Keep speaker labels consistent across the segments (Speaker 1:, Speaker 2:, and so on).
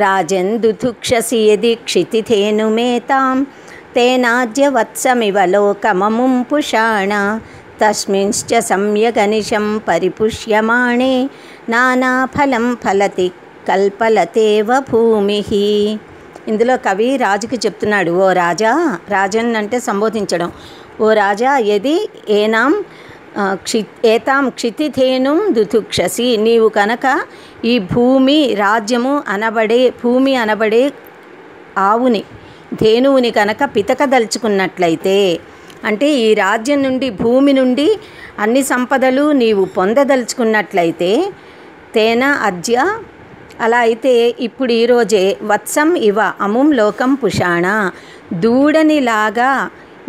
Speaker 1: రాజన్దుతుక్షసి యది క్షితిథేనుమేతాం తేనాద్య వత్సమివ లోకమముం పుషాణ తస్మింశ్చ సమ్యగనిశం పరిపుష్యమాణే నానాఫలం ఫలతి కల్పలతేవ భూమి. ఇందులో కవి రాజుకి చెప్తున్నాడు, ఓ రాజా, రాజన్ అంటే సంబోధించడం, ఓ రాజా, యది ఏతాం క్షితిథేనుం దుతుక్షసి, నీవు కనుక ఈ భూమి రాజ్యము అనబడే భూమి అనబడే ఆవుని ధేనువుని కనుక పితకదలుచుకున్నట్లయితే, అంటే ఈ రాజ్యం నుండి భూమి నుండి అన్ని సంపదలు నీవు పొందదలుచుకున్నట్లయితే, తేన అద్య, అలా అయితే ఇప్పుడు ఈరోజే, వత్సం ఇవ అముం లోకం పుషాణ, దూడనిలాగా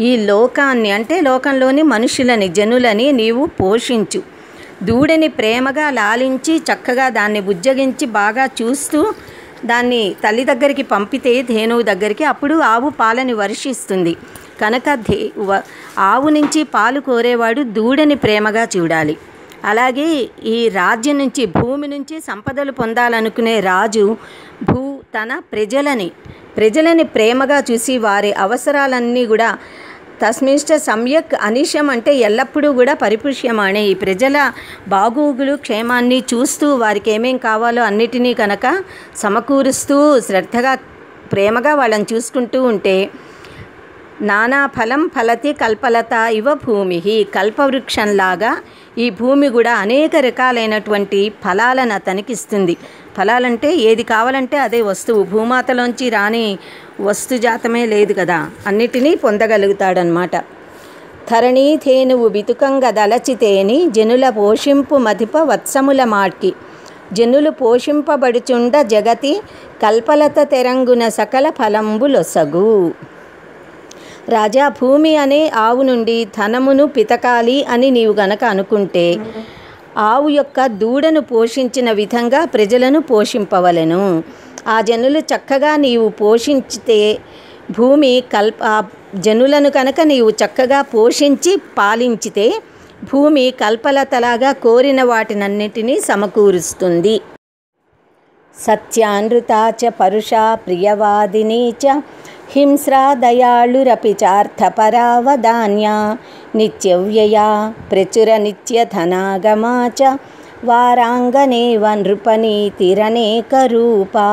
Speaker 1: ఈ లోకాన్ని అంటే లోకంలోని మనుషులని జనులని నీవు పోషించు. దూడని ప్రేమగా లాలించి చక్కగా దాన్ని బుజ్జగించి బాగా చూస్తూ దాన్ని తల్లి దగ్గరికి పంపితే ధేనువు దగ్గరికి, అప్పుడు ఆవు పాలని వర్షిస్తుంది కనుక ఆవు నుంచి పాలు కోరేవాడు దూడని ప్రేమగా చూడాలి. అలాగే ఈ రాజ్యం నుంచి భూమి నుంచి సంపదలు పొందాలనుకునే రాజు తన ప్రజలని ప్రేమగా చూసి వారి అవసరాలన్నీ కూడా తస్మిష్ట సమ్యక్ అనిశం అంటే ఎల్లప్పుడూ కూడా పరిపుష్యమానే, ఈ ప్రజల బాగోగులు క్షేమాన్ని చూస్తూ వారికి ఏమేం కావాలో అన్నిటినీ కనుక సమకూరుస్తూ శ్రద్ధగా ప్రేమగా వాళ్ళని చూసుకుంటూ ఉంటే నానా ఫలం ఫలతి కల్పలత ఇవ భూమి, కల్పవృక్షంలాగా ఈ భూమి కూడా అనేక రకాలైనటువంటి ఫలాలను అతనికి ఇస్తుంది. ఫలాలంటే ఏది కావాలంటే అదే వస్తువు, భూమాతలోంచి రాని వస్తుజాతమే లేదు కదా, అన్నిటినీ పొందగలుగుతాడనమాట. ధరణీ ధేనువు బితుకంగ దలచితేని జనుల పోషింపు మధిప వత్సముల మాడ్కి, జనులు పోషింపబడుచుండ జగతి కల్పలత తెరంగున సకల ఫలంబులొసగు. రాజా, భూమి అనే ఆవు నుండి ధనమును పితకాలి అని నీవు గనక అనుకుంటే ఆవు యొక్క దూడను పోషించిన విధంగా ప్రజలను పోషింపవలెను. ఆ జనులు చక్కగా నీవు పోషించితే భూమి జనులను కనుక నీవు చక్కగా పోషించి పాలించితే భూమి కల్పలతలాగా కోరిన వాటినన్నిటినీ సమకూరుస్తుంది. సత్యానృతా చ పరుషా ప్రియవాదినీ చ హింస్రా దయాళురపి చార్థపరావదాన్యా నిత్యవ్యయా ప్రచుర నిత్యధనాగమా చ వారాంగనేవ నృపనీతిరనేక రూపా.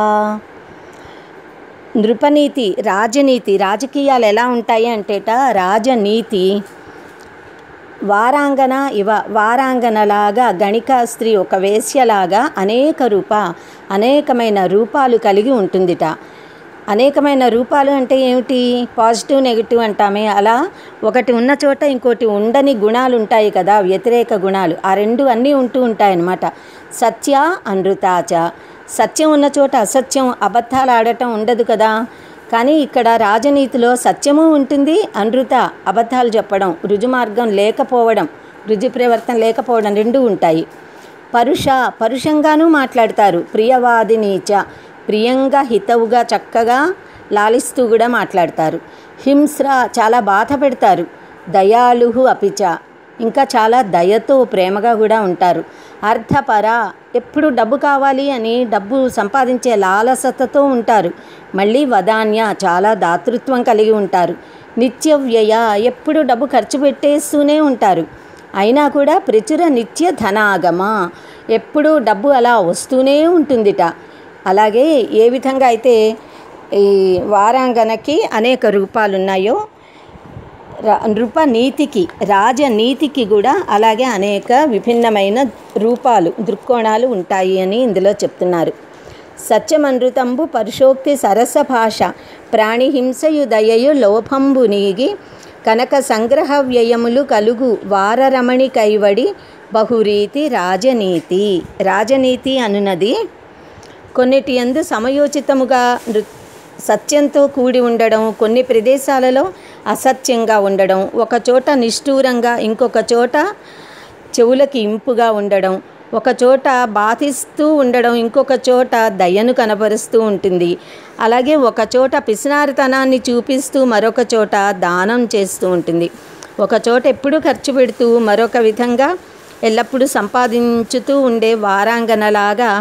Speaker 1: నృపనీతి, రాజనీతి, రాజకీయాలు ఎలా ఉంటాయి అంటేట, రాజనీతి వారాంగన వారాంగనలాగా గణికా స్త్రీ ఒక వేశ్యలాగా అనేకమైన రూపాలు కలిగి ఉంటుందిట. అనేకమైన రూపాలు అంటే ఏమిటి, పాజిటివ్ నెగిటివ్ అంటామే, అలా ఒకటి ఉన్న చోట ఇంకోటి ఉండని గుణాలు ఉంటాయి కదా, వ్యతిరేక గుణాలు, ఆ రెండు అన్నీ ఉంటూ ఉంటాయన్నమాట. సత్య అనృతాచ, సత్యం ఉన్న చోట అసత్యం అబద్ధాలు ఆడటం ఉండదు కదా. కానీ ఇక్కడ రాజనీతిలో సత్యము ఉంటుంది, అనృత అబద్ధాలు చెప్పడం, రుజుమార్గం లేకపోవడం, రుజు ప్రవర్తన లేకపోవడం రెండూ ఉంటాయి. పరుషంగానూ మాట్లాడతారు. ప్రియవాదినీచ, ప్రియంగా హితవుగా చక్కగా లాలిస్తూ కూడా మాట్లాడతారు. హింస్ర, చాలా బాధ పెడతారు. దయాళుహు అపిచ, ఇంకా చాలా దయతో ప్రేమగా కూడా ఉంటారు. అర్థపర, ఎప్పుడు డబ్బు కావాలి అని డబ్బు సంపాదించే లాలసతతో ఉంటారు. మళ్ళీ వదాన్య, చాలా దాతృత్వం కలిగి ఉంటారు. నిత్యవ్యయ, ఎప్పుడు డబ్బు ఖర్చు పెట్టేస్తూనే ఉంటారు. అయినా కూడా ప్రచుర నిత్య ధనాగమ, ఎప్పుడూ డబ్బు అలా వస్తూనే ఉంటుందిట. అలాగే ఏ విధంగా అయితే ఈ వారాంగనకి అనేక రూపాలు ఉన్నాయో నృపనీతికి, రాజనీతికి కూడా అలాగే అనేక విభిన్నమైన రూపాలు, దృక్కోణాలు ఉంటాయి అని ఇందులో చెప్తున్నారు. సత్యమనృతంబు పరుషోక్తి సరస భాష ప్రాణిహింసయు దయయు లోభంబు నీగి కనక సంగ్రహ వ్యయములు కలుగు వారరమణి కైవడి బహురీతి రాజనీతి. రాజనీతి అనున్నది కొన్నిటి యందు సమయోచితముగా సత్యంతో కూడి ఉండడం, కొన్ని ప్రదేశాలలో అసత్యంగా ఉండడం, ఒక చోట నిష్ఠూరంగా ఇంకొక చోట చెవులకి ఇంపుగా ఉండడం, ఒక చోట బాధిస్తూ ఉండడం, ఇంకొక చోట దయను కనబరుస్తూ ఉంటుంది. అలాగే ఒక చోట పిసినారితనాన్ని చూపిస్తూ మరొక చోట దానం చేస్తూ ఉంటుంది. ఒక చోట ఎప్పుడూ ఖర్చు పెడుతూ మరొక విధంగా ఎల్లప్పుడూ సంపాదించుతూ ఉండే వారాంగనలాగా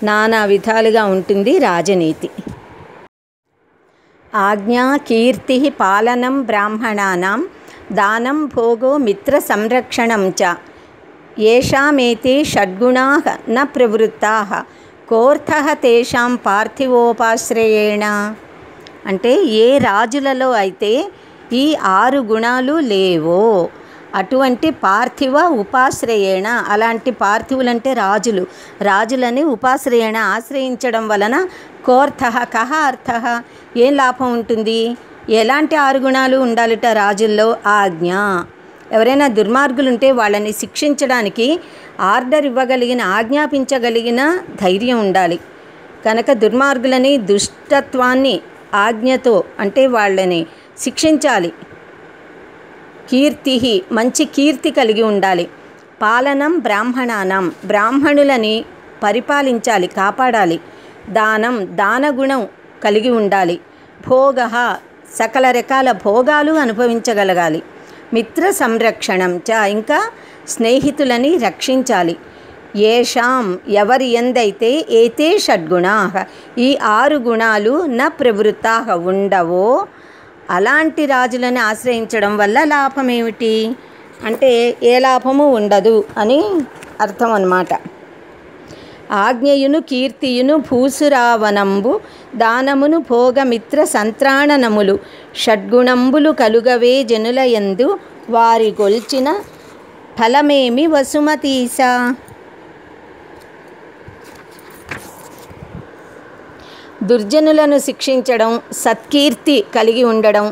Speaker 1: నానా విధాలుగా ఉంటుంది రాజనీతి. ఆజ్ఞా కీర్తి పాలనం బ్రాహ్మణానాం దానం భోగో మిత్ర సంరక్షణం చ ఏషామేతే షడ్గుణాః న ప్రవృత్తాః కోర్థః తేషాం పార్థివోపాశ్రయేణ. అంటే ఏ రాజులలో అయితే ఈ 6 గుణాలు లేవో అటువంటి పార్థివ ఉపాశ్రయేణ, అలాంటి పార్థివులంటే రాజులని ఉపాశ్రయేణ ఆశ్రయించడం వలన కోర్థః కహ అర్థః ఏం లాభం ఉంటుంది? ఎలాంటి 6 గుణాలు ఉండాలిట రాజుల్లో? ఆజ్ఞ, ఎవరైనా దుర్మార్గులుంటే వాళ్ళని శిక్షించడానికి ఆర్డర్ ఇవ్వగలిగిన, ఆజ్ఞాపించగలిగిన ధైర్యం ఉండాలి. కనుక దుర్మార్గులని, దుష్టత్వాన్ని ఆజ్ఞతో అంటే వాళ్ళని శిక్షించాలి. కీర్తి, మంచి కీర్తి కలిగి ఉండాలి. పాలనం బ్రాహ్మణానం, బ్రాహ్మణులని పరిపాలించాలి, కాపాడాలి. దానం, దానగుణం కలిగి ఉండాలి. భోగ, సకల రకాల భోగాలు అనుభవించగలగాలి. మిత్ర సంరక్షణం చ, ఇంకా స్నేహితులని రక్షించాలి. ఏషాం, ఎవరి ఎందైతే ఏతే షడ్గుణాః, ఈ 6 గుణాలు న ప్రవృత్తాః ఉండవో అలాంటి రాజులను ఆశ్రయించడం వల్ల లాభం ఏమిటి అంటే ఏ లాభము ఉండదు అని అర్థం అన్నమాట. ఆజ్ఞయును కీర్తియును భూసురావనంబు దానమును భోగమిత్ర సంత్రాణనములు షడ్గుణంబులు కలుగవే జనులయందు వారి గొల్చిన ఫలమేమి వసుమతీస. దుర్జనులను శిక్షించడం, సత్కీర్తి కలిగి ఉండడం,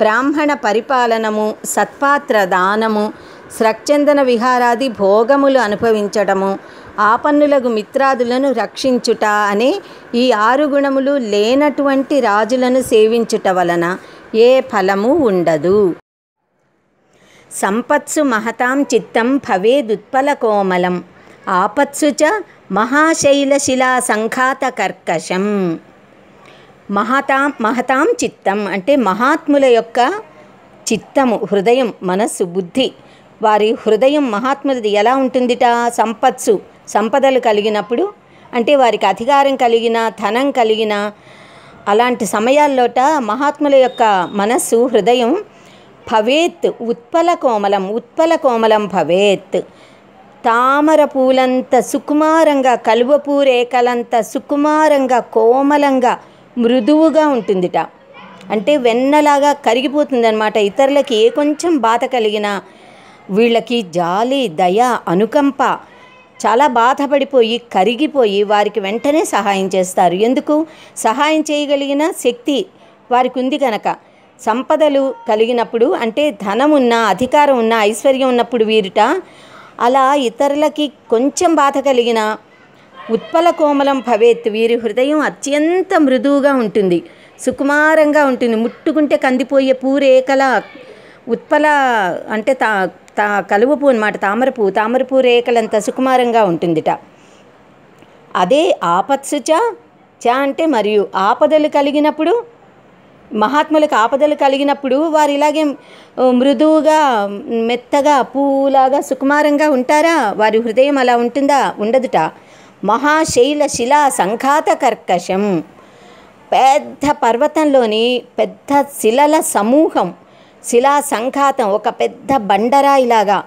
Speaker 1: బ్రాహ్మణ పరిపాలనము, సత్పాత్ర దానము, స్రక్చందన విహారాది భోగములు అనుభవించడము, ఆపన్నులకు మిత్రాదులను రక్షించుట అనే ఈ 6 గుణములు లేనటువంటి రాజులను సేవించుట వలన ఏ ఫలము ఉండదు. సంపత్సు మహతాం చిత్తం భవేదుత్పల కోమలం ఆపత్సు చ మహాశైలశిలా సంఘాత కర్కశం. మహతాం చిత్తం అంటే మహాత్ముల యొక్క చిత్తము, హృదయం, మనస్సు, బుద్ధి, వారి హృదయం మహాత్ములది ఎలా ఉంటుందిట? సంపత్సు, సంపదలు కలిగినప్పుడు అంటే వారికి అధికారం కలిగిన, ధనం కలిగిన అలాంటి సమయాల్లోట మహాత్ముల యొక్క మనస్సు, హృదయం భవేత్ ఉత్పల కోమలం, ఉత్పల కోమలం భవేత్, తామర పూలంత సుకుమారంగా, కలువపూ రేఖలంత సుకుమారంగా, కోమలంగా, మృదువుగా ఉంటుందిట. అంటే వెన్నలాగా కరిగిపోతుంది అన్నమాట. ఇతరులకి ఏ కొంచెం బాధ కలిగినా వీళ్ళకి జాలి, దయ, అనుకంప, చాలా బాధపడిపోయి కరిగిపోయి వారికి వెంటనే సహాయం చేస్తారు. ఎందుకు? సహాయం చేయగలిగిన శక్తి వారికి ఉంది కనుక. సంపదలు కలిగినప్పుడు అంటే ధనం ఉన్నా, అధికారం ఉన్నా, ఐశ్వర్యం ఉన్నప్పుడు వీరిట అలా ఇతరులకి కొంచెం బాధ కలిగిన ఉత్పల కోమలం భవేత్, వీరి హృదయం అత్యంత మృదువుగా ఉంటుంది, సుకుమారంగా ఉంటుంది. ముట్టుకుంటే కందిపోయే పూరేకల ఉత్పల అంటే కలువపూ అన్నమాట, తామరపూ రేఖలంత సుకుమారంగా ఉంటుందిట. అదే ఆపత్సు చ అంటే మరియు ఆపదలు కలిగినప్పుడు, మహాత్ములకు ఆపదలు కలిగినప్పుడు వారు ఇలాగే మృదువుగా, మెత్తగా, పూలాగా సుకుమారంగా ఉంటారా? వారి హృదయం అలా ఉంటుందా? ఉండదుట. మహాశైల శిలా సంఘాత కర్కశం, పెద్ద పర్వతంలోని పెద్ద శిలల సమూహం, శిలా సంఘాతం, ఒక పెద్ద బండరాయిలాగా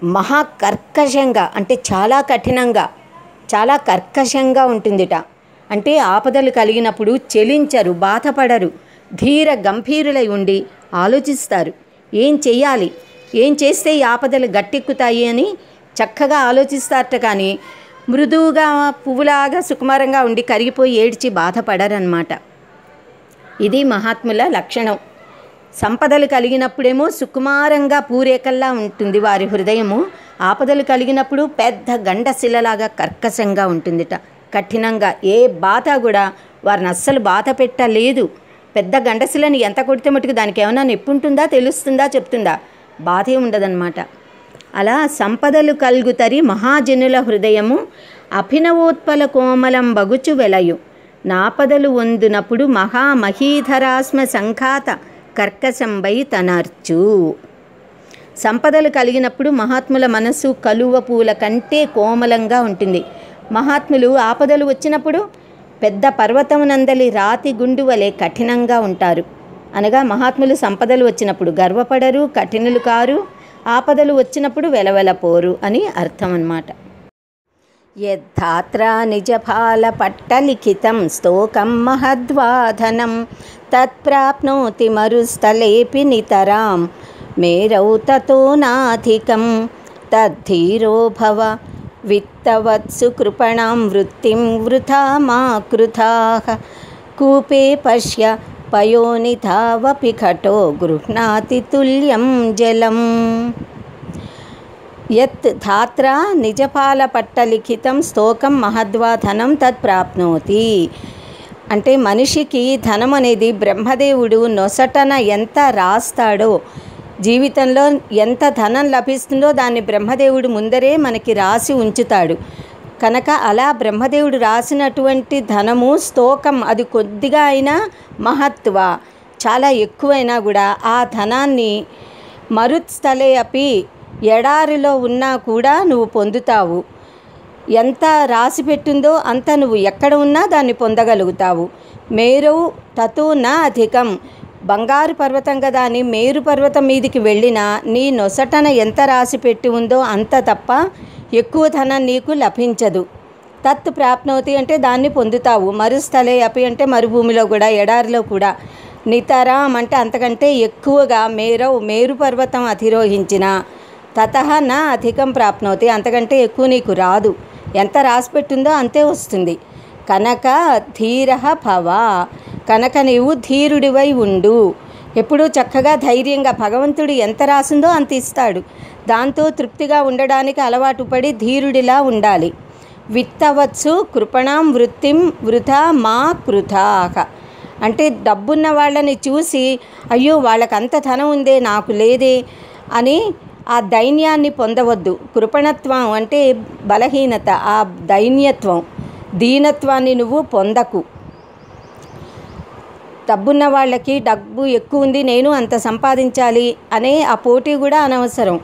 Speaker 1: మహాకర్కశంగా అంటే చాలా కఠినంగా, చాలా కర్కశంగా ఉంటుందిట. అంటే ఆపదలు కలిగినప్పుడు చెలించరు, బాధపడరు, ధీర గంభీరులై ఉండి ఆలోచిస్తారు. ఏం చెయ్యాలి, ఏం చేస్తే ఈ ఆపదలు గట్టెక్కుతాయి అని చక్కగా ఆలోచిస్తారట. కానీ మృదువుగా, పువ్వులాగా సుకుమారంగా ఉండి కరిగిపోయి ఏడ్చి బాధపడరన్నమాట. ఇది మహాత్ముల లక్షణం. సంపదలు కలిగినప్పుడేమో సుకుమారంగా పూరేకల్లా ఉంటుంది వారి హృదయము, ఆపదలు కలిగినప్పుడు పెద్ద గండశిలలాగా కర్కశంగా ఉంటుందిట, కఠినంగా. ఏ బాధ కూడా వారిని అస్సలు బాధ పెట్టలేదు. పెద్ద గండశిలని ఎంత కొడితే మటుకు దానికి ఏమైనా నొప్పి ఉంటుందా, తెలుస్తుందా, చెప్తుందా? బాధే ఉండదన్నమాట. అలా సంపదలు కల్గుతరి మహాజనుల హృదయము అభినవోత్పల కోమలం బగుచు వెలయు నాపదలు వందునప్పుడు మహామహీధరాస్మ సంఘాత కర్కశంబై తనర్చు. సంపదలు కలిగినప్పుడు మహాత్ముల మనస్సు కలువ పూల కంటే కోమలంగా ఉంటుంది. మహాత్ములు ఆపదలు వచ్చినప్పుడు పెద్ద పర్వతమునందలి రాతి గుండు వలె కఠినంగా ఉంటారు. అనగా మహాత్ములు సంపదలు వచ్చినప్పుడు గర్వపడరు, కఠినులు కారు, ఆపదలు వచ్చినప్పుడు వెలవెలపోరు అని అర్థం అన్నమాట. యద్ధాత్ర నిజఫాల పట్టలిఖితం స్తోకం మహద్వాధనం తత్ప్రాప్నోతి మరుస్థలేపి నితరాం మేరౌ తతో నాధికం తద్ధీరో భవ విత్తవత్సు కృపణాం వృత్తిం వృథా మా కృతాః కూపే పశ్య పయోనిధావపి ఘటో గృహ్ణాతి తుల్యం జలం. యత్ ధాత్ర నిజపాల పట్టలిఖితం స్తోకం మహద్వా ధనం తత్ ప్రాప్నోతి. అంటే మనిషికి ధనం అనేది బ్రహ్మదేవుడు నొసటన ఎంత రాస్తాడో, జీవితంలో ఎంత ధనం లభిస్తుందో దాన్ని బ్రహ్మదేవుడు ముందరే మనకి రాసి ఉంచుతాడు. కనుక అలా బ్రహ్మదేవుడు రాసినటువంటి ధనము స్తోకం, అది కొద్దిగా అయినా మహత్వ, చాలా ఎక్కువైనా కూడా ఆ ధనాన్ని మరుత్స్థలే అపి, ఎడారిలో ఉన్నా కూడా నువ్వు పొందుతావు. ఎంత రాసి పెట్టిందో అంత నువ్వు ఎక్కడ ఉన్నా దాన్ని పొందగలుగుతావు. మేరు తతు నా అధికం, బంగారు పర్వతం కదా అని మేరు పర్వతం మీదికి వెళ్ళినా నీ నొసటన ఎంత రాసి పెట్టి ఉందో అంత తప్ప ఎక్కువ ధనం నీకు లభించదు. తత్ ప్రాప్నోతి అంటే దాన్ని పొందుతావు. మరుస్థలే అపి అంటే మరుభూమిలో కూడా, ఎడారిలో కూడా. నితరాం అంటే అంతకంటే ఎక్కువగా మేరు పర్వతం అధిరోహించిన తతః నా అధికం ప్రాప్నోతి, అంతకంటే ఎక్కువ నీకు రాదు. ఎంత రాసిపెట్టిందో అంతే వస్తుంది. కనుక ధీరః భవ, కనుక నీవు ధీరుడివై ఉండు. ఎప్పుడూ చక్కగా ధైర్యంగా, భగవంతుడు ఎంత రాసిందో అంత ఇస్తాడు, దాంతో తృప్తిగా ఉండడానికి అలవాటు పడి ధీరుడిలా ఉండాలి. విత్తవచ్చు కృపణాం వృత్తిం వృథా మా కృతాః అంటే డబ్బున్న వాళ్ళని చూసి అయ్యో వాళ్ళకంత ధనం ఉందే నాకు లేదే అని ఆ దైన్యాన్ని పొందవద్దు. కృపణత్వం అంటే బలహీనత, ఆ దైన్యత్వం, దీనత్వాన్ని నువ్వు పొందకు. డబ్బున్న వాళ్ళకి డబ్బు ఎక్కువ ఉంది, నేను అంత సంపాదించాలి అనే ఆ పోటీ కూడా అనవసరం.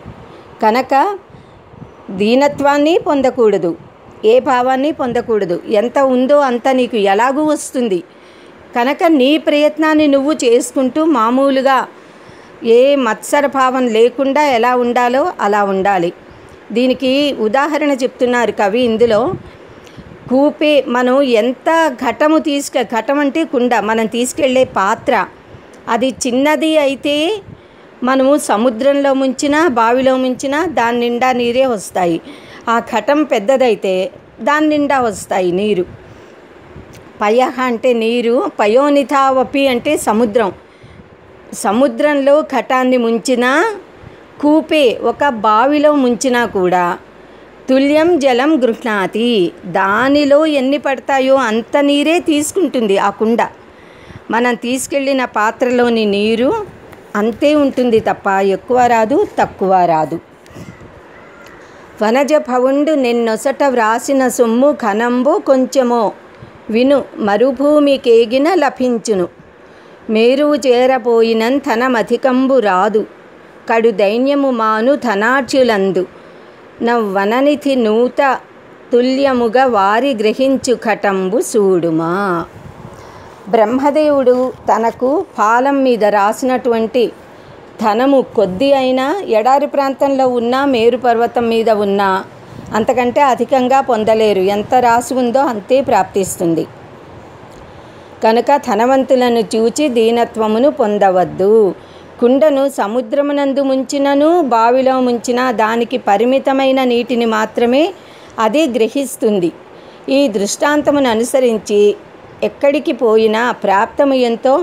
Speaker 1: కనుక దీనత్వాన్ని పొందకూడదు, ఏ భావాన్ని పొందకూడదు. ఎంత ఉందో అంత నీకు ఎలాగూ వస్తుంది. కనుక నీ ప్రయత్నాన్ని నువ్వు చేసుకుంటూ మామూలుగా ఏ మత్సర భావం లేకుండా ఎలా ఉండాలో అలా ఉండాలి. దీనికి ఉదాహరణ చెప్తున్నారు కవి ఇందులో. కూపే, మనం ఎంత ఘటం అంటే కుండ, మనం తీసుకెళ్ళే పాత్ర, అది చిన్నది అయితే మనము సముద్రంలో ముంచినా బావిలో ముంచినా దాని నిండా నీరే వస్తాయి. ఆ ఘటం పెద్దదైతే దాని నిండా వస్తాయి నీరు. పయః అంటే నీరు, పయోనిధావపి అంటే సముద్రం. సముద్రంలో ఘటాన్ని ముంచినా, కూపే ఒక బావిలో ముంచినా కూడా తుల్యం జలం గృహ్ణాతి, దానిలో ఎన్ని పడతాయో అంత నీరే తీసుకుంటుంది ఆ కుండ. మనం తీసుకెళ్ళిన పాత్రలోని నీరు అంతే ఉంటుంది తప్ప ఎక్కువ రాదు, తక్కువ రాదు. వనజ భవుండు నిన్నొసట వ్రాసిన సొమ్ము ఘనంబో కొంచెమో విను మరుభూమికేగిన లభించును మేరువు చేరపోయినం ధనమధికంబు రాదు కడు దైన్యము మాను ధనార్చులందు నవ్వననిధి నూత తుల్యముగా వారి గ్రహించు ఘటంబు సూడుమా. బ్రహ్మదేవుడు తనకు పాలం మీద రాసినటువంటి ధనము కొద్ది అయినా ఎడారి ప్రాంతంలో ఉన్నా, మేరు పర్వతం మీద ఉన్నా అంతకంటే అధికంగా పొందలేరు. ఎంత రాసి ఉందో అంతే ప్రాప్తిస్తుంది. కనుక ధనవంతులను చూచి దీనత్వమును పొందవద్దు. కుండను సముద్రమునందు ముంచినను బావిలో ముంచినా దానికి పరిమితమైన నీటిని మాత్రమే అది గ్రహిస్తుంది. ఈ దృష్టాంతమును అనుసరించి ఎక్కడికి పోయినా ప్రాప్తము ఎంతో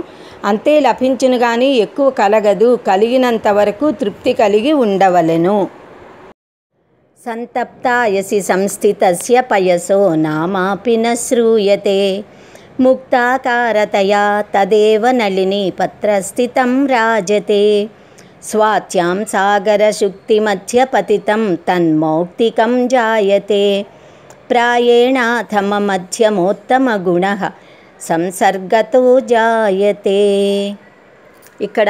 Speaker 1: అంతే లభించును గాని ఎక్కువ కలగదు. కలిగినంత వరకు తృప్తి కలిగి ఉండవలెను. సంతప్తాయసి సంస్థితస్య పయసో నామాపి న శ్రూయతే ముక్తాకారతయా తదేవ నళిని పత్రస్థితం రాజతే స్వాత్యాం సాగరశుక్తిమధ్య పతితం తన్మౌక్తికం జాయతే ప్రాయేణాథమ మధ్యమోత్తమ గుణః సంసర్గతో జాయతే. ఇక్కడ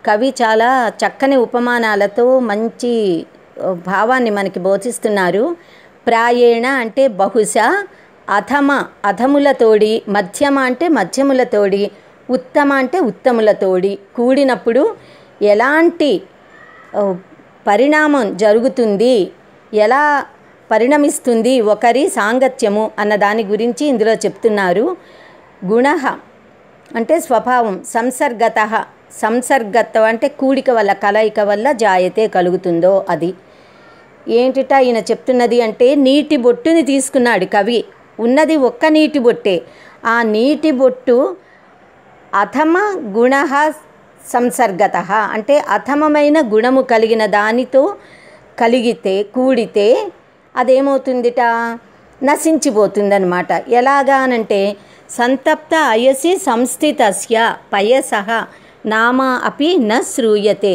Speaker 1: కవి చాలా చక్కని ఉపమానాలతో మంచి భావాన్ని మనకి బోధిస్తున్నారు. ప్రాయేణ అంటే బహుశా, అధమ అధములతోడి, మధ్యమ అంటే మధ్యములతోడి, ఉత్తమ అంటే ఉత్తములతోడి కూడినప్పుడు ఎలాంటి పరిణామం జరుగుతుంది, ఎలా పరిణమిస్తుంది ఒకరి సాంగత్యము అన్న దాని గురించి ఇందులో చెప్తున్నారు. గుణః అంటే స్వభావం, సంసర్గతః సంసర్గత్వం అంటే కూడిక వల్ల, కలయిక వల్ల జాయతే కలుగుతుందో అది. ఏంటిట ఈయన చెప్తున్నది అంటే నీటి బొట్టుని తీసుకున్నాడు కవి. ఉన్నది ఒక్క నీటి బొట్టే. ఆ నీటి బొట్టు అధమ గుణ సంసర్గత అంటే అధమమైన గుణము కలిగిన దానితో కలిగితే కూడితే అదేమవుతుందిట, నశించిపోతుందన్నమాట. ఎలాగానంటే సంతప్త అయసి సంస్థితస్య పయసః నామ అపి న శ్రూయతే.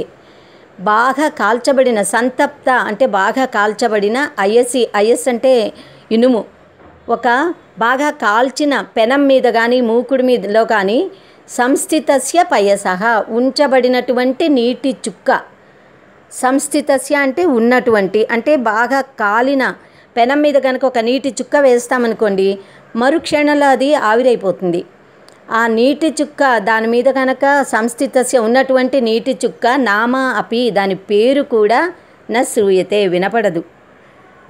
Speaker 1: బాగా కాల్చబడిన, సంతప్త అంటే బాగా కాల్చబడిన, అయసి అయస్ అంటే ఇనుము, ఒక బాగా కాల్చిన పెనం మీద కానీ మూకుడి మీదలో కానీ సంస్థితస్య పయసః ఉంచబడినటువంటి నీటి చుక్క, సంస్థితస్య అంటే ఉన్నటువంటి, అంటే బాగా కాలిన పెనం మీద కనుక ఒక నీటి చుక్క వేస్తామనుకోండి, మరుక్షణంలో అది ఆవిరైపోతుంది. ఆ నీటి చుక్క దాని మీద కనుక సంస్థితస్య ఉన్నటువంటి నీటి చుక్క నామ అపి దాని పేరు కూడా న శ్రూయతే వినపడదు.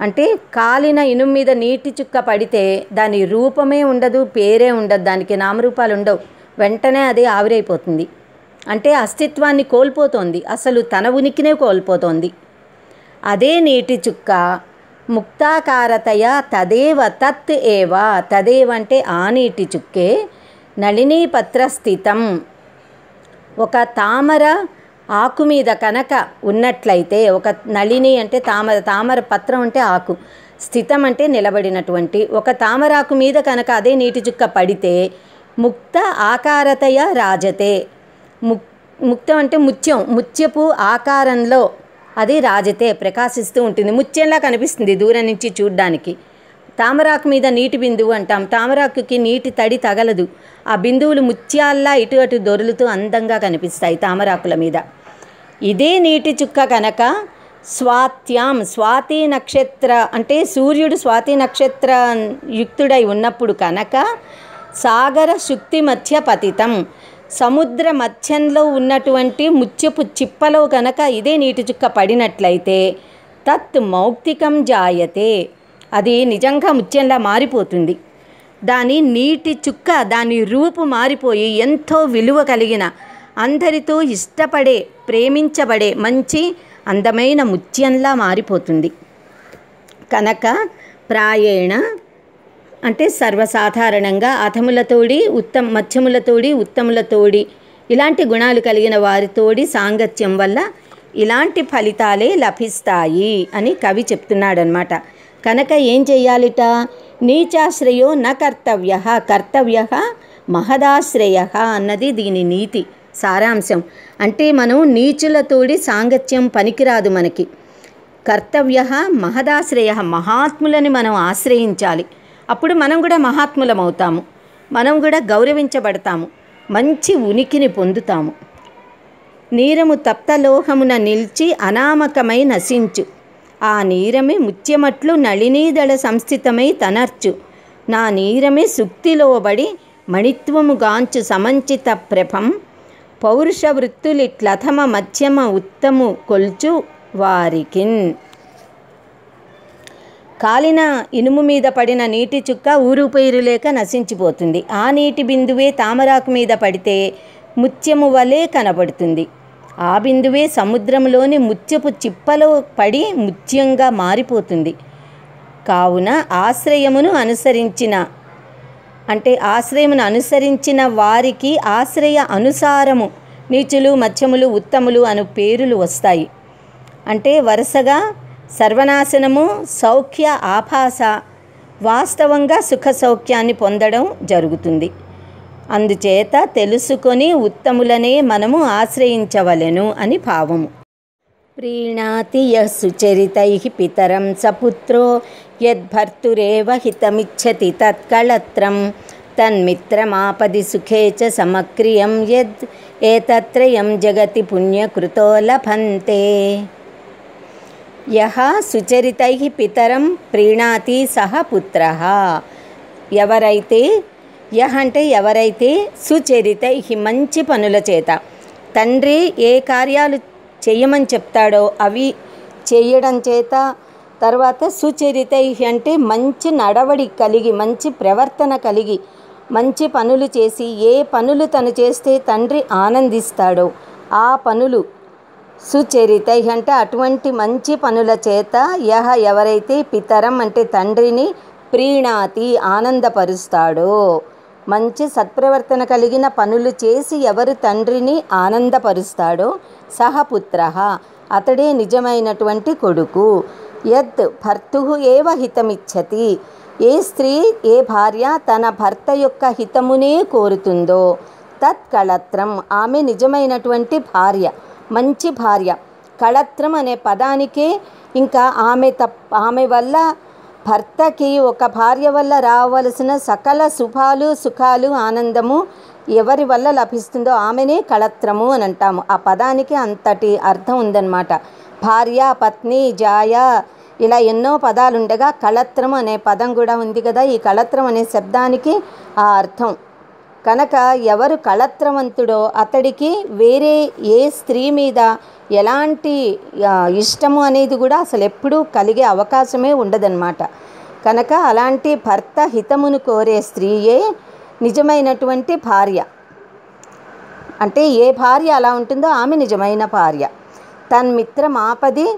Speaker 1: అంటే కాలిన ఇనుము మీద నీటి చుక్క పడితే దాని రూపమే ఉండదు, పేరే ఉండదు, దానికి నామరూపాలు ఉండవు, వెంటనే అది ఆవిరైపోతుంది. అంటే అస్తిత్వాన్ని కోల్పోతోంది, అసలు తన ఉనికినే కోల్పోతోంది. అదే నీటి చుక్క ముక్తాకారతయ తదేవ తత్ ఏవ, తదేవ అంటే ఆ నీటి చుక్కే నళినీపత్ర స్థితం, ఒక తామర ఆకు మీద కనుక ఉన్నట్లయితే, ఒక నళిని అంటే తామర, తామర పత్రం అంటే ఆకు, స్థితం అంటే నిలబడినటువంటి ఒక తామరాకు మీద కనుక అదే నీటి చుక్క పడితే ముక్త ఆకారతయ రాజతే, ముక్తం అంటే ముత్యం, ముత్యపు ఆకారంలో అది రాజతే ప్రకాశిస్తూ ఉంటుంది, ముత్యంలా కనిపిస్తుంది దూరం నుంచి చూడ్డానికి. తామరాకు మీద నీటి బిందువు అంటాం, తామరాకుకి నీటి తడి తగలదు, ఆ బిందువులు ముత్యాల్లా ఇటు అటు దొరులుతూ అందంగా కనిపిస్తాయి తామరాకుల మీద. ఇదే నీటి చుక్క కనుక స్వాత్యాం, స్వాతి నక్షత్ర అంటే సూర్యుడు స్వాతి నక్షత్ర యుక్తుడై ఉన్నప్పుడు కనుక సాగర శుక్తి మధ్య పతితం, సముద్ర మధ్యంలో ఉన్నటువంటి ముత్యపు చిప్పలో కనుక ఇదే నీటి చుక్క పడినట్లయితే తత్ మౌక్తికం జాయతే, అది నిజంగా ముత్యంలా మారిపోతుంది. దాని నీటి చుక్క దాని రూపు మారిపోయి ఎంతో విలువ కలిగిన, అందరితో ఇష్టపడే, ప్రేమించబడే మంచి అందమైన ముత్యంలా మారిపోతుంది. కనుక ప్రాయేణ అంటే సర్వసాధారణంగా అధములతోడి మధ్యములతోడి ఉత్తములతోడి ఇలాంటి గుణాలు కలిగిన వారితోడి సాంగత్యం వల్ల ఇలాంటి ఫలితాలే లభిస్తాయి అని కవి చెప్తున్నాడనమాట. కనుక ఏం చెయ్యాలిట, నీచాశ్రయో న కర్తవ్య, కర్తవ్య మహదాశ్రయ అన్నది దీని నీతి సారాంశం. అంటే మనం నీచులతోడి సాంగత్యం పనికిరాదు మనకి. కర్తవ్య మహదాశ్రయ, మహాత్ములని మనం ఆశ్రయించాలి. అప్పుడు మనం కూడా మహాత్ములం అవుతాము, మనం కూడా గౌరవించబడతాము, మంచి ఉనికిని పొందుతాము. నీరము తప్తలోహమున నిలిచి అనామకమై నశించు, ఆ నీరమే ముత్యమట్లు నళినీదళ సంస్థితమై తనర్చు, నా నీరమే సుక్తిలోబడి మణిత్వము గాంచు సమంచిత ప్రభం, పౌరుష వృత్తులిట్లథమ మధ్యమ ఉత్తము కొల్చు వారికిన్. కాలిన ఇనుము మీద పడిన నీటి చుక్క ఊరుపైరు లేక నశించిపోతుంది. ఆ నీటి బిందువే తామరాకు మీద పడితే ముత్యము వలె కనబడుతుంది. ఆ బిందువే సముద్రంలోని ముత్యపు చిప్పలో పడి ముత్యంగా మారిపోతుంది. కావున ఆశ్రయమును అనుసరించిన వారికి ఆశ్రయ అనుసారము నీచులు మధ్యములు ఉత్తములు అను పేరులు వస్తాయి. అంటే వరుసగా సర్వనాశనము, సౌఖ్య ఆభాస, వాస్తవంగా సుఖ సౌఖ్యాన్ని పొందడం జరుగుతుంది. అందుచేత తెలుసుకొని ఉత్తములనే మనము ఆశ్రయించవలెను అని భావము. ప్రీణాతి యః సుచరితైః పితరం సపుత్రో యద్భర్తురేవ హితమిచ్చతి తత్కళత్రం తన్మిత్రమాపది సుఖే చ సమక్రియం యద్ ఏతత్రయం జగతి పుణ్యకృతో లభంతే. యః సుచరితైః పితరం ప్రీణాతి సహ పుత్రః. ఎవరైతే, యః అంటే ఎవరైతే, సుచరితైః మంచి పనుల చేత, తండ్రి ఏ కార్యాలు చేయమని చెప్తాడో అవి చేయడం చేత, తర్వాత సుచరితైః అంటే మంచి నడవడి కలిగి, మంచి ప్రవర్తన కలిగి, మంచి పనులు చేసి, ఏ పనులు తను చేస్తే తండ్రి ఆనందిస్తాడో ఆ పనులు సుచరితైః అంటే అటువంటి మంచి పనుల చేత, యః ఎవరైతే పితరం అంటే తండ్రిని, ప్రీణాతి ఆనందపరుస్తాడో, మంచి సత్ప్రవర్తన కలిగిన పనులు చేసి ఎవరు తండ్రిని ఆనందపరుస్తాడో సహ పుత్రః అతడే నిజమైనటువంటి కొడుకు. యత్ భర్తుః ఏవ హితమిచ్చతి. ఏ స్త్రీ, ఏ భార్య తన భర్త యొక్క హితమునే కోరుతుందో తత్ కళత్రం ఆమె నిజమైనటువంటి భార్య, మంచి భార్య. కళత్రం అనే పదానికే ఇంకా ఆమె వల్ల భర్తకి, ఒక భార్య వల్ల రావలసిన సకల శుభాలు, సుఖాలు, ఆనందము ఎవరి వల్ల లభిస్తుందో ఆమెనే కళత్రము అని అంటాము. ఆ పదానికి అంతటి అర్థం ఉందన్నమాట. భార్య, పత్ని, జాయ ఇలా ఎన్నో పదాలు ఉండగా కళత్రం అనే పదం కూడా ఉంది కదా. ఈ కళత్రం అనే శబ్దానికి ఆ అర్థం కనుక ఎవరు కళత్రవంతుడో అతడికి వేరే ఏ స్త్రీ మీద ఎలాంటి ఇష్టము అనేది కూడా అసలు ఎప్పుడూ కలిగే అవకాశమే ఉండదన్నమాట. కనుక అలాంటి భర్త హితమును కోరే స్త్రీయే నిజమైనటువంటి భార్య. అంటే ఏ భార్య అలా ఉంటుందో ఆమె నిజమైన భార్య. తన్మిత్రం ఆపది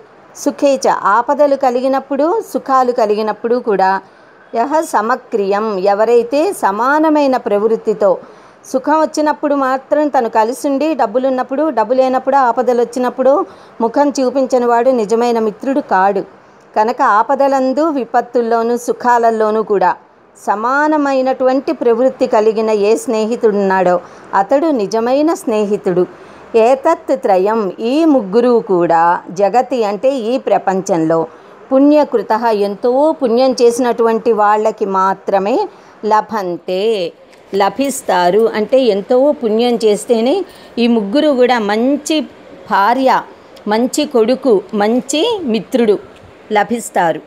Speaker 1: సుఖేచ. ఆపదలు కలిగినప్పుడు, సుఖాలు కలిగినప్పుడు కూడా యః సమక్రియం ఎవరైతే సమానమైన ప్రవృత్తితో, సుఖం వచ్చినప్పుడు మాత్రం తను కలిసిండి, డబ్బులు ఉన్నప్పుడు, డబ్బు లేనప్పుడు, ఆపదలు వచ్చినప్పుడు ముఖం చూపించని వాడు నిజమైన మిత్రుడు కాడు. కనుక ఆపదలందు, విపత్తుల్లోనూ, సుఖాలలోనూ కూడా సమానమైనటువంటి ప్రవృత్తి కలిగిన ఏ స్నేహితుడున్నాడో అతడు నిజమైన స్నేహితుడు. ఏతత్ త్రయం ఈ ముగ్గురు కూడా జగతి అంటే ఈ ప్రపంచంలో పుణ్యకృత ఎంతో పుణ్యం చేసినటువంటి వాళ్ళకి మాత్రమే లభంతే లభిస్తారు. అంటే ఎంతో పుణ్యం చేస్తేనే ఈ ముగ్గురు కూడా మంచి భార్య, మంచి కొడుకు, మంచి మిత్రుడు లభిస్తారు.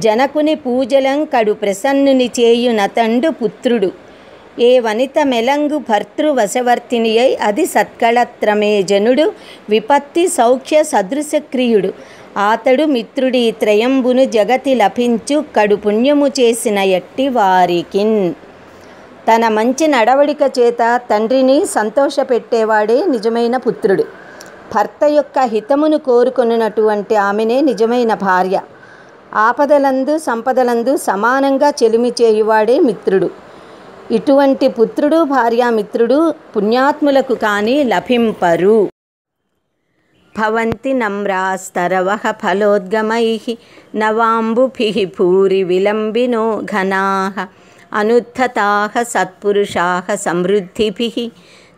Speaker 1: జనకుని పూజలం కడు ప్రసన్నుని చేయునతండు పుత్రుడు. ఏ వనిత మెలంగు భర్తృవశవర్తిని అయి అది సత్కళత్రమే జనుడు విపత్తి సౌఖ్య సదృశక్రియుడు. ఆతడు మిత్రుడి త్రయంబును జగతి లభించు కడు పుణ్యము చేసిన ఎట్టి వారికిన్. తన మంచి నడవడిక చేత తండ్రిని సంతోషపెట్టేవాడే నిజమైన పుత్రుడు. భర్త యొక్క హితమును కోరుకొనున్నటువంటి ఆమెనే నిజమైన భార్య. ఆపదలందు, సంపదలందు సమానంగా చెలిమి చేయువాడే మిత్రుడు. ఇటువంటి పుత్రుడు, భార్యామిత్రుడు పుణ్యాత్ములకు కానీ లభింపరు. భవంతి నమ్రాస్తరవః ఫలోద్గమైః నవాంబుభిః భూరి విలంబినో ఘనాః అనుద్ధతాః సత్పురుషాః సమృద్ధిభిః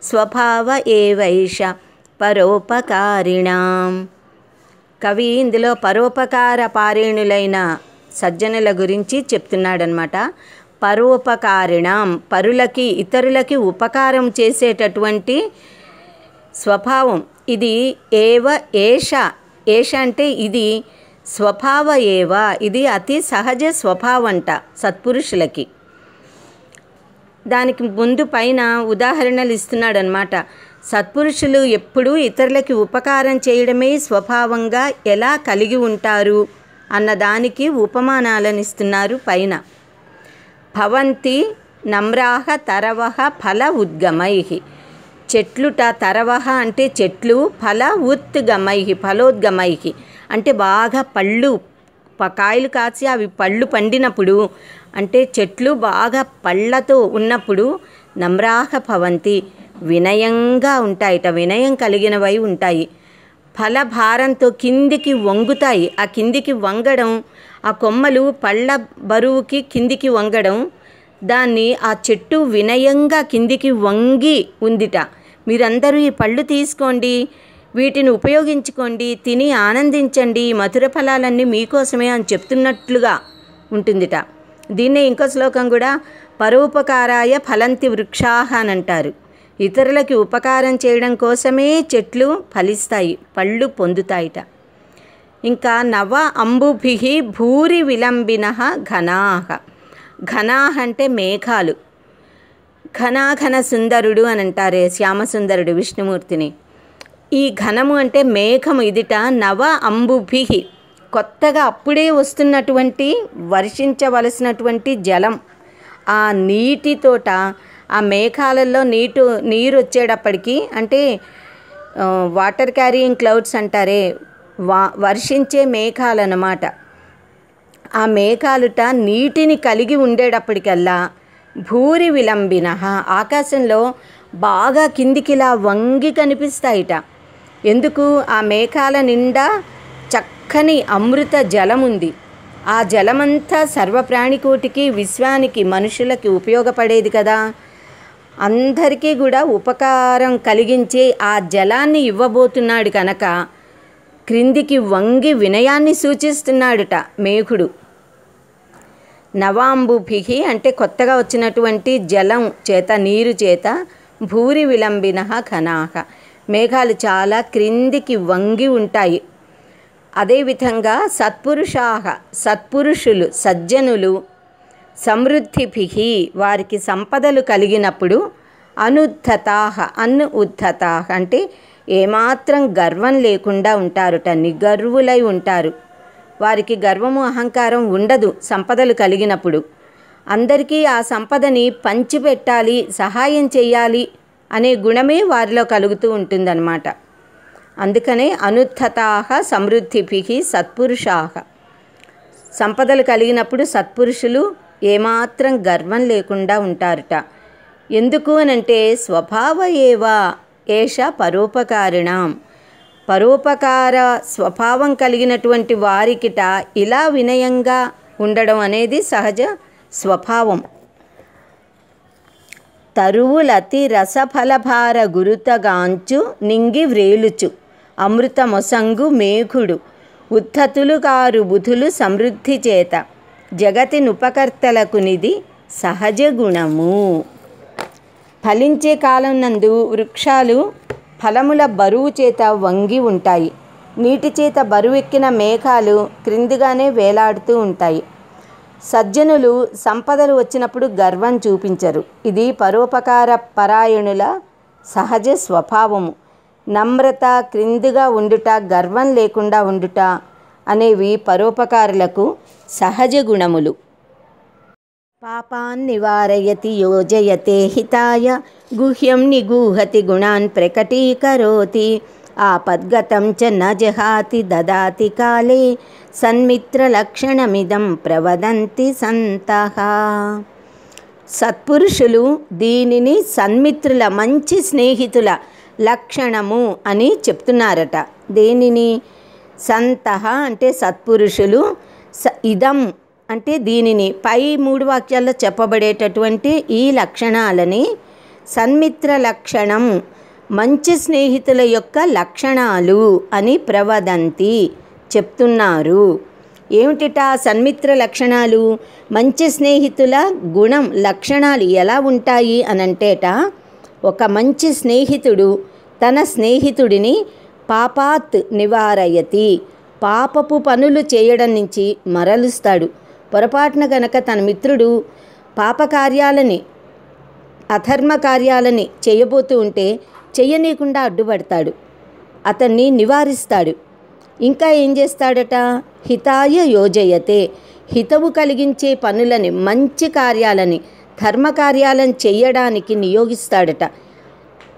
Speaker 1: స్వభావ ఏవైష పరోపకారిణాం. కవి ఇందులో పరోపకార పారేణులైన సజ్జనుల గురించి చెప్తున్నాడనమాట. పరోపకారిణాం పరులకి, ఇతరులకి ఉపకారం చేసేటటువంటి స్వభావం ఇది. ఏవ ఏష, ఏష అంటే ఇది, స్వభావ ఏవ ఇది అతి సహజ స్వభావంట సత్పురుషులకి. దానికి ముందు పైన ఉదాహరణలు ఇస్తున్నాడనమాట. సత్పురుషులు ఎప్పుడూ ఇతరులకి ఉపకారం చేయడమే స్వభావంగా ఎలా కలిగి ఉంటారు అన్నదానికి ఉపమానాలను ఇస్తున్నారు పైన. భవంతి నమ్రాహ తరవహ ఫల ఉద్గమైః. చెట్లుట, తరవహ అంటే చెట్లు, ఫల ఉద్గమైః ఫలోద్గమైః అంటే బాగా పళ్ళు, కాయలు కాచి అవి పళ్ళు పండినప్పుడు, అంటే చెట్లు బాగా పళ్ళతో ఉన్నప్పుడు నమ్రాహ భవంతి వినయంగా ఉంటాయిట, వినయం కలిగినవై ఉంటాయి. ఫలభారంతో కిందికి వంగుతాయి. ఆ కిందికి వంగడం, ఆ కొమ్మలు పళ్ళ బరువుకి కిందికి వంగడం, దాన్ని ఆ చెట్టు వినయంగా కిందికి వంగి ఉందిట. మీరందరూ ఈ పళ్ళు తీసుకోండి, వీటిని ఉపయోగించుకోండి, తిని ఆనందించండి, మధుర ఫలాలన్నీ మీకోసమే అని చెప్తున్నట్లుగా ఉంటుందిట. దీన్నే ఇంకో శ్లోకం కూడా పరోపకారాయ ఫలంతి వృక్షాః అని అంటారు. ఇతరులకి ఉపకారం చేయడం కోసమే చెట్లు ఫలిస్తాయి, పళ్ళు పొందుతాయిట. ఇంకా నవ అంబుభిః భూరి విలంబినః ఘనాః. ఘనాః అంటే మేఘాలు. ఘనాఘన సుందరుడు అని అంటారే శ్యామసుందరుడు విష్ణుమూర్తిని. ఈ ఘనము అంటే మేఘము. ఇదిట నవ అంబుభిః, కొత్తగా అప్పుడే వస్తున్నటువంటి వర్షించవలసినటువంటి జలం. ఆ నీటితోట ఆ మేఘాలలో నీరు వచ్చేటప్పటికి, అంటే వాటర్ క్యారియింగ్ క్లౌడ్స్ అంటారే, వర్షించే మేఘాలు అన్నమాట. ఆ మేఘాలుట నీటిని కలిగి ఉండేటప్పటికల్లా భూరి విలంబినః, ఆకాశంలో బాగా కిందికిలా వంగి కనిపిస్తాయిట. ఎందుకు? ఆ మేఘాల నిండా చక్కని అమృత జలం ఉంది. ఆ జలమంతా సర్వప్రాణికోటికి, విశ్వానికి, మనుషులకి ఉపయోగపడేది కదా. అందరికీ కూడా ఉపకారం కలిగించే ఆ జలాన్ని ఇవ్వబోతున్నాడు కనుక క్రిందికి వంగి వినయాన్ని సూచిస్తున్నాడుట మేఘుడు. నవాంబుభిః అంటే కొత్తగా వచ్చినటువంటి జలం చేత, నీరు చేత, భూరి విలంబినః ఘనాః, మేఘాలు చాలా క్రిందికి వంగి ఉంటాయి. అదేవిధంగా సత్పురుషాః, సత్పురుషులు, సజ్జనులు, సమృద్ధిభిః వారికి సంపదలు కలిగినప్పుడు, అనుద్ధతాః, ఉద్ధతాః అంటే ఏమాత్రం గర్వం లేకుండా ఉంటారుట, నిగర్వులై ఉంటారు. వారికి గర్వము అహంకారం ఉండదు. సంపదలు కలిగినప్పుడు అందరికీ ఆ సంపదని పంచిపెట్టాలి, సహాయం చేయాలి అనే గుణమే వారిలో కలుగుతూ ఉంటుందన్నమాట. అందుకనే అనుద్ధతాః సమృద్ధిభిః సత్పురుషాః. సంపదలు కలిగినప్పుడు సత్పురుషులు ఏమాత్రం గర్వం లేకుండా ఉంటారట. ఎందుకు అనంటే స్వభావ ఏవ ఏష పరోపకారిణాం, పరోపకార స్వభావం కలిగినటువంటి వారికిట ఇలా వినయంగా ఉండడం అనేది సహజ స్వభావం. తరువులతి రసఫలభార గురుతగాంచు నింగి వ్రేలుచు అమృతమొసంగు మేఘుడు ఉద్ధతులు కారు బుధులు సమృద్ధి చేత జగతి నుపకర్తలకు నిధి సహజ గుణము. ఫలించే కాలం నందు వృక్షాలు ఫలముల బరువు చేత వంగి ఉంటాయి. నీటి చేత బరువెక్కిన మేఘాలు క్రిందిగానే వేలాడుతూ ఉంటాయి. సజ్జనులు సంపదలు వచ్చినప్పుడు గర్వం చూపించరు. ఇది పరోపకార పరాయణుల సహజ స్వభావము. నమ్రత, క్రిందిగా ఉండుట, గర్వం లేకుండా ఉండుట అనేవి పరోపకారులకు సహజ గుణములు. పాపాన్ నివారయతి యోజయతే హితాయ గుహ్యం నిగూహతి గుణాన్ ప్రకటీకరోతి ఆపద్గతం చ న జహాతి దదాతి కాలే సన్మిత్రలక్షణమిదం ప్రవదంతి సంతః. సత్పురుషులు దీనిని సన్మిత్రుల, మంచి స్నేహితుల లక్షణము అని చెప్తున్నారట. దేనిని? సంతః అంటే సత్పురుషులు, ఇదం అంటే దీనిని, పై 3 వాక్యాల్లో చెప్పబడేటటువంటి ఈ లక్షణాలని సన్మిత్ర లక్షణం, మంచి స్నేహితుల యొక్క లక్షణాలు అని ప్రవదంతి చెప్తున్నారు. ఏమిటిట సన్మిత్ర లక్షణాలు? మంచి స్నేహితుల గుణం, లక్షణాలు ఎలా ఉంటాయి అనంటేట, ఒక మంచి స్నేహితుడు తన స్నేహితుడిని పాపాత్ నివారయతి, పాపపు పనులు చేయడం నుంచి మరలుస్తాడు. పొరపాటున గనక తన మిత్రుడు పాపకార్యాలని, అధర్మ కార్యాలని చేయబోతూ ఉంటే చెయ్యనీయకుండా అడ్డుపడతాడు, అతన్ని నివారిస్తాడు. ఇంకా ఏం చేస్తాడట? హితాయ యోజయతే, హితవు కలిగించే పనులని, మంచి కార్యాలని, ధర్మకార్యాలను చెయ్యడానికి నియోగిస్తాడట.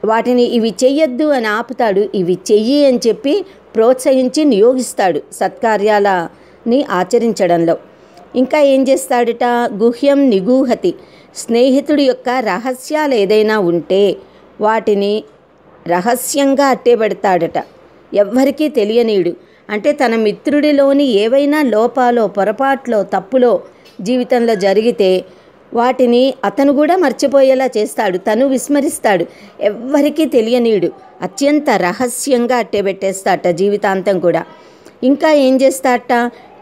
Speaker 1: వాటిని ఇవి చెయ్యొద్దు అని ఆపుతాడు, ఇవి చెయ్యి అని చెప్పి ప్రోత్సహించి నియోగిస్తాడు సత్కార్యాలని ఆచరించడంలో. ఇంకా ఏం చేస్తాడట? గుహ్యం నిగూహతి, స్నేహితుడి యొక్క రహస్యాలు ఏదైనా ఉంటే వాటిని రహస్యంగా అట్టేబెడతాడట, ఎవ్వరికీ తెలియనీడు. అంటే తన మిత్రుడిలోని ఏవైనా లోపాలో, పొరపాట్లో, తప్పులో జీవితంలో జరిగితే వాటిని అతను కూడా మర్చిపోయేలా చేస్తాడు, తను విస్మరిస్తాడు, ఎవ్వరికీ తెలియనీడు, అత్యంత రహస్యంగా అట్టేబెట్టేస్తాడట జీవితాంతం కూడా. ఇంకా ఏం చేస్తాడట?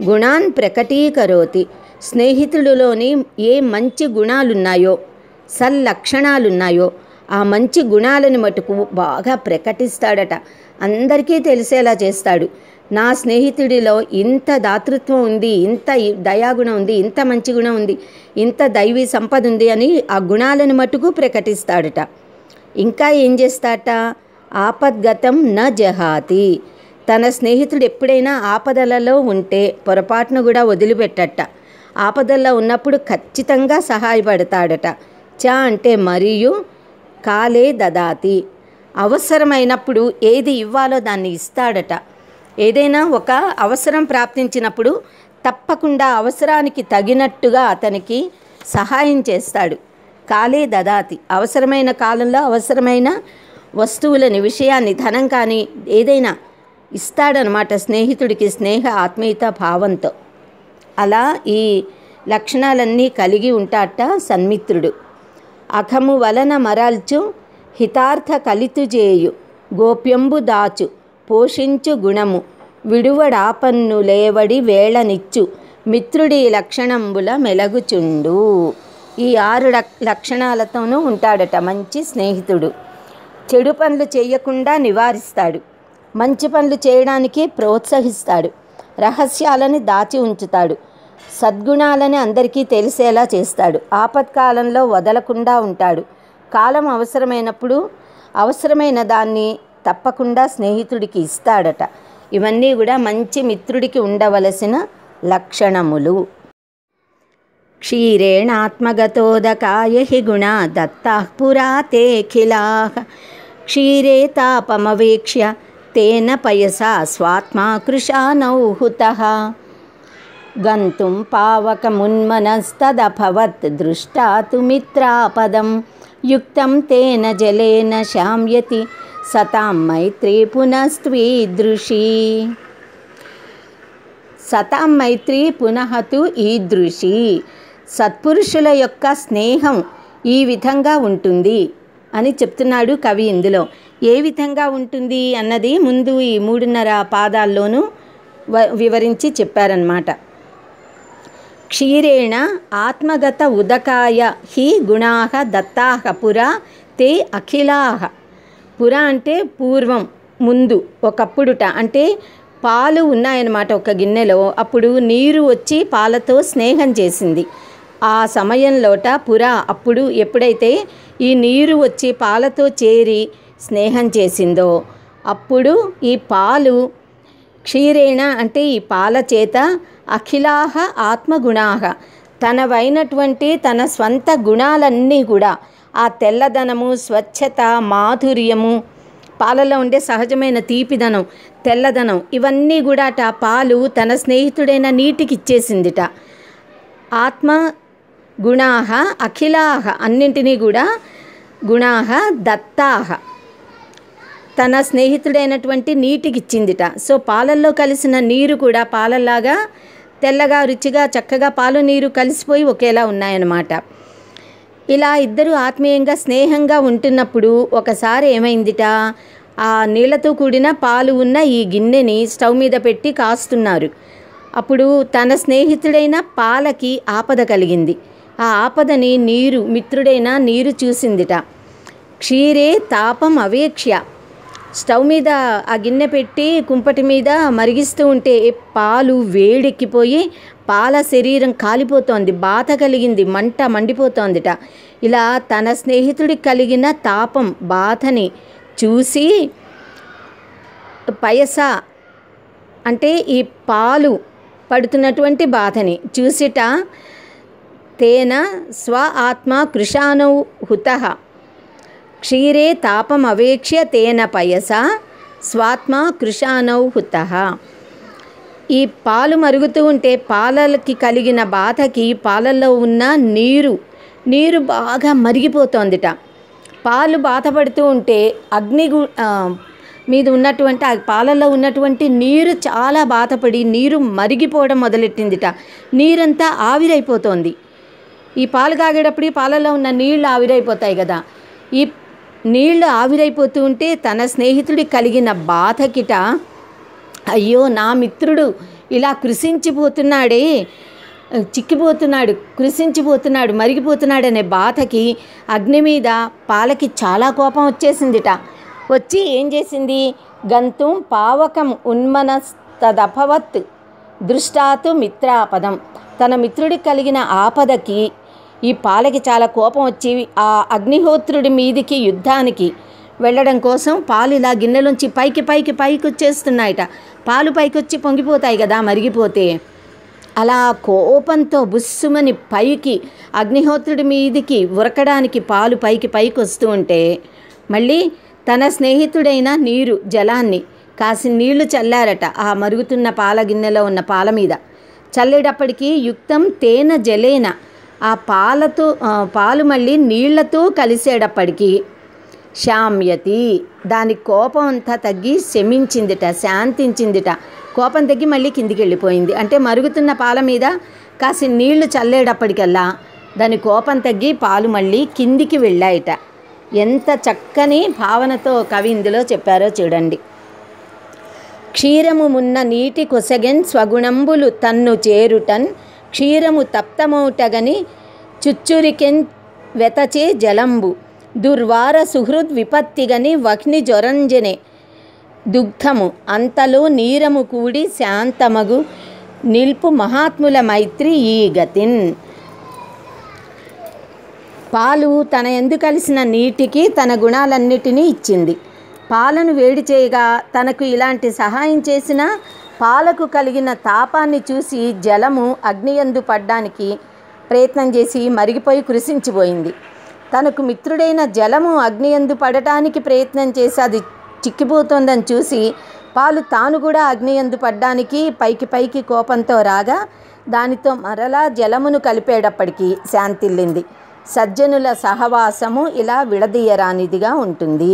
Speaker 1: గుణాన్ ప్రకటీకరోతి, స్నేహితుడిలోని ఏ మంచి గుణాలున్నాయో, సల్లక్షణాలున్నాయో ఆ మంచి గుణాలను మటుకు బాగా ప్రకటిస్తాడట, అందరికీ తెలిసేలా చేస్తాడు. నా స్నేహితుడిలో ఇంత దాతృత్వం ఉంది, ఇంత దయాగుణం ఉంది, ఇంత మంచి గుణం ఉంది, ఇంత దైవీ సంపద ఉంది అని ఆ గుణాలను మటుకు ప్రకటిస్తాడట. ఇంకా ఏం చేస్తాడట, ఆపద్గతం న జహాతి. తన స్నేహితుడు ఎప్పుడైనా ఆపదలలో ఉంటే పొరపాటును కూడా వదిలిపెట్టట. ఆపదల్లో ఉన్నప్పుడు ఖచ్చితంగా సహాయపడతాడట. చ అంటే మరియు, కాలే దదాతి, అవసరమైనప్పుడు ఏది ఇవ్వాలో దాన్ని ఇస్తాడట. ఏదైనా ఒక అవసరం ప్రాప్తించినప్పుడు తప్పకుండా అవసరానికి తగినట్టుగా అతనికి సహాయం చేస్తాడు. కాలే దదాతి, అవసరమైన కాలంలో అవసరమైన వస్తువులని, విషయాన్ని, ధనం కానీ ఏదైనా ఇస్తాడనమాట స్నేహితుడికి, స్నేహ ఆత్మీయత భావంతో. అలా ఈ లక్షణాలన్నీ కలిగి ఉంటాట సన్మిత్రుడు. అఖము వలన మరల్చు హితార్థ కలితుజేయు గోప్యంబు దాచు పోషించు గుణము విడువడాపన్ను లేవడి వేళనిచ్చు మిత్రుడి లక్షణంబుల మెలగుచుండు. ఈ 6 లక్షణాలతోనూ ఉంటాడట మంచి స్నేహితుడు. చెడు పనులు చేయకుండా నివారిస్తాడు, మంచి పనులు చేయడానికి ప్రోత్సహిస్తాడు, రహస్యాలను దాచి ఉంచుతాడు, సద్గుణాలని అందరికీ తెలిసేలా చేస్తాడు, ఆపత్కాలంలో వదలకుండా ఉంటాడు, కాలం అవసరమైనప్పుడు అవసరమైన దాన్ని తప్పకుండా స్నేహితుడికి ఇస్తాడట. ఇవన్నీ కూడా మంచి మిత్రుడికి ఉండవలసిన లక్షణములు. క్షీరేణాత్మగతోదకాయ హి గుణ దత్తాః పురా తేఖిలాః క్షీరే తాపమవేక్ష్య తేన పయసా స్వాత్మా కృశానౌ హుతః గంతుం పావకమున్మనస్తదభవత్ దృష్టా తు మిత్రాపదం యుక్తం తేన జలేన శామ్యతి సతాం మైత్రీ పునస్త్వీదృశీ. సతాం మైత్రీ పునః తు ఈదృశీ. సత్పురుషుల యొక్క స్నేహం ఈ విధంగా ఉంటుంది అని చెప్తున్నాడు కవి ఇందులో. ఏ విధంగా ఉంటుంది అన్నది ముందు ఈ 3.5 పాదాల్లోనూ వివరించి చెప్పారన్నమాట. క్షీరేణ ఆత్మగత ఉదకాయ హి గుణాః దత్తాః పురా తే అఖిలాః. పురా అంటే పూర్వం, ముందు, ఒకప్పుడుట. అంటే పాలు ఉన్నాయన్నమాట ఒక గిన్నెలో, అప్పుడు నీరు వచ్చి పాలతో స్నేహం చేసింది. ఆ సమయంలోట పురా, అప్పుడు ఎప్పుడైతే ఈ నీరు వచ్చి పాలతో చేరి స్నేహం చేసిందో అప్పుడు ఈ పాలు క్షీరేణ అంటే ఈ పాల చేత అఖిలాహ ఆత్మగుణాహ, తనవైనటువంటి తన స్వంత గుణాలన్నీ కూడా, ఆ తెల్లదనము, స్వచ్ఛత, మాధుర్యము, పాలలో ఉండే సహజమైన తీపిదనం, తెల్లదనం, ఇవన్నీ కూడా పాలు తన స్నేహితుడైన నీటికి ఇచ్చేసిందిట. ఆత్మ గుణాహ అఖిలాహ, అన్నింటినీ కూడా గుణాహ దత్తాహ, తన స్నేహితుడైనటువంటి నీటికి ఇచ్చిందిట. సో పాలల్లో కలిసిన నీరు కూడా పాలల్లాగా తెల్లగా, రుచిగా, చక్కగా పాలు నీరు కలిసిపోయి ఒకేలా ఉన్నాయన్నమాట. ఇలా ఇద్దరు ఆత్మీయంగా స్నేహంగా ఉంటున్నప్పుడు ఒకసారి ఏమైందిట, ఆ నీళ్లతో కూడిన పాలు ఉన్న ఈ గిన్నెని స్టవ్ మీద పెట్టి కాస్తున్నారు. అప్పుడు తన స్నేహితుడైన పాలకి ఆపద కలిగింది. ఆ ఆపదని మిత్రుడైన నీరు చూసిందిట. క్షీరే తాపం అవేక్ష్య, స్టవ్ మీద ఆ గిన్నె పెట్టి కుంపటి మీద మరిగిస్తూ ఉంటే పాలు వేడెక్కిపోయి పాల శరీరం కాలిపోతోంది, బాధ కలిగింది, మండిపోతోందిట. ఇలా తన స్నేహితుడికి కలిగిన తాపం, బాధని చూసి పయస అంటే ఈ పాలు పడుతున్నటువంటి బాధని చూసిట తేన స్వ ఆత్మ కృశానౌ హుతః క్షీరే తాపం అవేక్ష్య తేన పయస స్వాత్మ కృశానౌ హుతః. ఈ పాలు మరుగుతూ ఉంటే పాలకి కలిగిన బాధకి పాలల్లో ఉన్న నీరు బాగా మరిగిపోతోందిట. పాలు బాధపడుతూ ఉంటే అగ్ని మీద ఉన్నటువంటి ఆ పాలల్లో ఉన్నటువంటి నీరు చాలా బాధపడి నీరు మరిగిపోవడం మొదలెట్టిందిట. నీరంతా ఆవిరైపోతోంది. ఈ పాలు కాగేటప్పుడు ఈ పాలలో ఉన్న నీళ్లు ఆవిరైపోతాయి కదా. ఈ నీళ్లు ఆవిరైపోతూ ఉంటే తన స్నేహితుడికి కలిగిన బాధకిట, అయ్యో నా మిత్రుడు ఇలా కృషించిపోతున్నాడే, చిక్కిపోతున్నాడు, కృషించిపోతున్నాడు, మరిగిపోతున్నాడు అనే బాధకి అగ్ని మీద పాలకి చాలా కోపం వచ్చేసిందిట. వచ్చి ఏం చేసింది? గంతుం పావకం ఉన్మనస్తదభవత్ దృష్టాతు మిత్రాపదం. తన మిత్రుడికి కలిగిన ఆపదకి ఈ పాలకి చాలా కోపం వచ్చి ఆ అగ్నిహోత్రుడి మీదికి యుద్ధానికి వెళ్ళడం కోసం పాలు ఇలా గిన్నెలోంచి పైకి వచ్చేస్తున్నాయట. పాలు పైకి వచ్చి పొంగిపోతాయి కదా మరిగిపోతే. అలా కోపంతో బుస్సుమని పైకి అగ్నిహోత్రుడి మీదికి ఉరకడానికి పాలు పైకి వస్తూ ఉంటే మళ్ళీ తన స్నేహితుడైన జలాన్ని కాసి నీళ్లు చల్లారట ఆ మరుగుతున్న పాల గిన్నెలో ఉన్న పాల మీద. చల్లేటప్పటికీ యుక్తం తేన జలేన ఆ పాలు మళ్ళీ నీళ్లతో కలిసేటప్పటికీ శామ్యతి దాని కోపం అంతా తగ్గి శమించిందిట, శాంతించిందిట. కోపం తగ్గి మళ్ళీ కిందికి వెళ్ళిపోయింది. అంటే మరుగుతున్న పాల మీద కాసి నీళ్లు చల్లేటప్పటికల్లా దాని కోపం తగ్గి పాలు మళ్ళీ కిందికి వెళ్ళాయిట. ఎంత చక్కని భావనతో కవి ఇందులో చెప్పారో చూడండి. క్షీరము మున్న నీటి కొసగెన్ స్వగుణంబులు తన్ను చేరుటన్ క్షీరము తప్తమౌటగని చుచ్చురికెన్ వెతచే జలంబు దుర్వార సుహృద్ విపత్తిగని వహ్ని జ్వరంజనే దుగ్ధము అంతలో నీరము కూడి శాంతమగు నిల్పు మహాత్ముల మైత్రి ఈ గతిన్. పాలు తన యందు కలిసిన నీటికి తన గుణాలన్నిటినీ ఇచ్చింది. పాలను వేడి చేయగా తనకు ఇలాంటి సహాయం చేసిన పాలకు కలిగిన తాపాన్ని చూసి జలము అగ్నియందు పడ్డానికి ప్రయత్నం చేసి మరిగిపోయి కృషించిపోయింది. తనకు మిత్రుడైన జలము అగ్నియందు పడటానికి ప్రయత్నం చేసి అది చిక్కిపోతోందని చూసి పాలు తాను కూడా అగ్నియందు పడ్డానికి పైకి కోపంతో రాగా దానితో మరలా జలమును కలిపేటప్పటికీ శాంతిల్లింది. సజ్జనుల సహవాసము ఇలా విడదీయరానిదిగా ఉంటుంది.